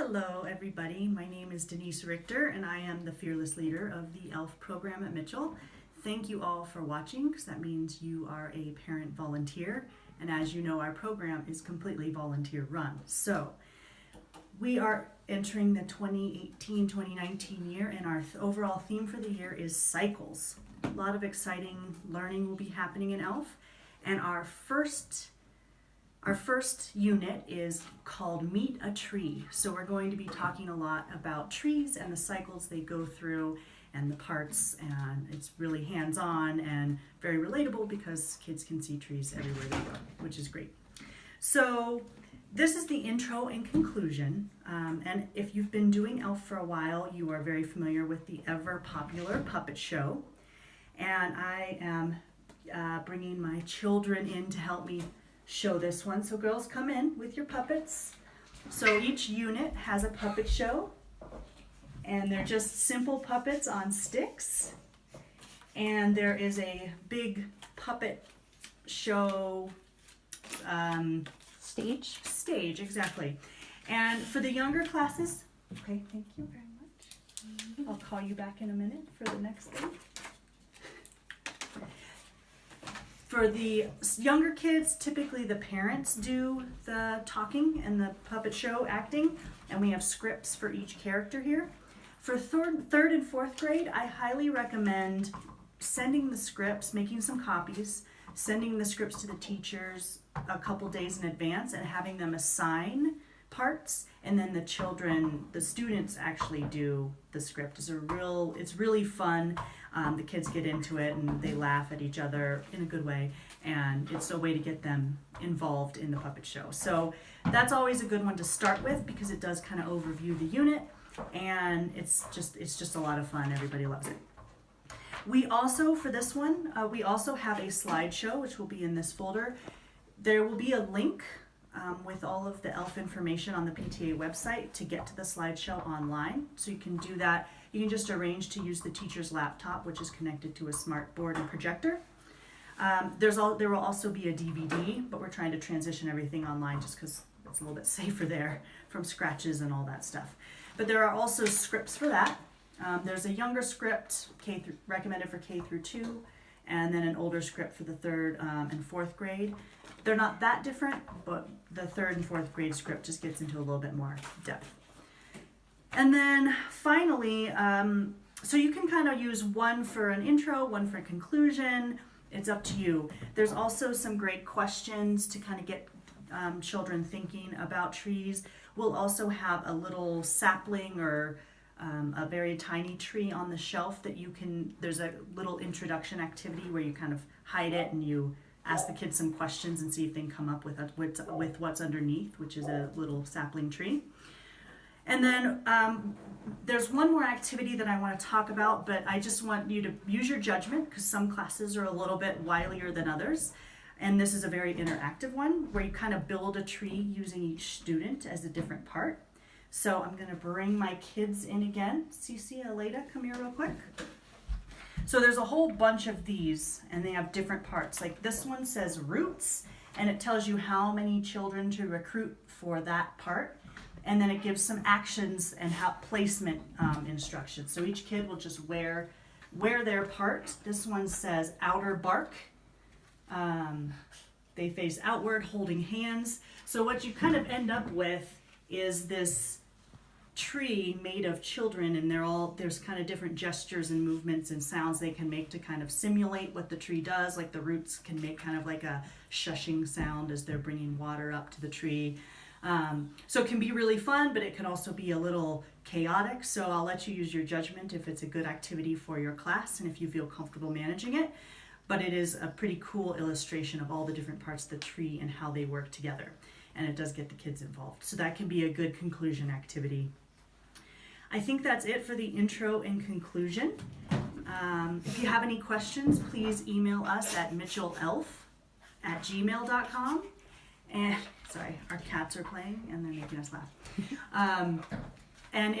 Hello everybody, my name is Denise Richter and I am the fearless leader of the ELF program at Mitchell. Thank you all for watching because that means you are a parent volunteer, and as you know our program is completely volunteer run. So we are entering the 2018-2019 year and our overall theme for the year is cycles. A lot of exciting learning will be happening in ELF, and our first unit is called Meet a Tree. So we're going to be talking a lot about trees and the cycles they go through and the parts, and it's really hands-on and very relatable because kids can see trees everywhere they go, which is great. So this is the intro and conclusion, and if you've been doing ELF for a while, you are very familiar with the ever popular puppet show, and I am bringing my children in to help me show this one. So girls, come in with your puppets. So each unit has a puppet show, and they're just simple puppets on sticks, and there is a big puppet show stage, exactly. And for the younger classes, okay, thank you very much. I'll call you back in a minute for the next thing. For the younger kids, typically the parents do the talking and the puppet show acting, and we have scripts for each character here. For third and fourth grade, I highly recommend sending the scripts, making some copies, sending the scripts to the teachers a couple days in advance and having them assign parts, and then the students actually do the script. It's really fun. The kids get into it and they laugh at each other in a good way, and it's a way to get them involved in the puppet show. So that's always a good one to start with because it does kind of overview the unit, and it's just a lot of fun. Everybody loves it. We also, for this one, we also have a slideshow which will be in this folder. There will be a link with all of the ELF information on the PTA website to get to the slideshow online. So you can do that. You can just arrange to use the teacher's laptop, which is connected to a smart board and projector. There will also be a DVD, but we're trying to transition everything online just because it's a little bit safer there from scratches and all that stuff. But there are also scripts for that. There's a younger script recommended for K through 2, and then an older script for the third and fourth grade. They're not that different, but the third and fourth grade script just gets into a little bit more depth. And then finally, so you can kind of use one for an intro, one for a conclusion. It's up to you. There's also some great questions to kind of get children thinking about trees. We'll also have a little sapling or a very tiny tree on the shelf that there's a little introduction activity where you kind of hide it and you ask the kids some questions and see if they can come up with what's underneath, which is a little sapling tree. And then there's one more activity that I want to talk about, but I just want you to use your judgment because some classes are a little bit wilier than others. And this is a very interactive one where you kind of build a tree using each student as a different part. So I'm going to bring my kids in again. Cece, Aleda, come here real quick. So there's a whole bunch of these, and they have different parts. Like this one says roots, and it tells you how many children to recruit for that part. And then it gives some actions and placement instructions. So each kid will just wear their part. This one says outer bark. They face outward, holding hands. So what you kind of end up with is this tree made of children, and there's kind of different gestures and movements and sounds they can make to kind of simulate what the tree does. Like the roots can make kind of like a shushing sound as they're bringing water up to the tree. So it can be really fun, but it can also be a little chaotic. So I'll let you use your judgment if it's a good activity for your class and if you feel comfortable managing it. But it is a pretty cool illustration of all the different parts of the tree and how they work together. And it does get the kids involved. So that can be a good conclusion activity. I think that's it for the intro and conclusion. If you have any questions, please email us at mitchellelf@gmail.com. And sorry, our cats are playing and they're making us laugh. And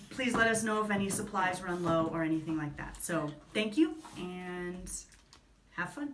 please let us know if any supplies run low or anything like that. So thank you and have fun.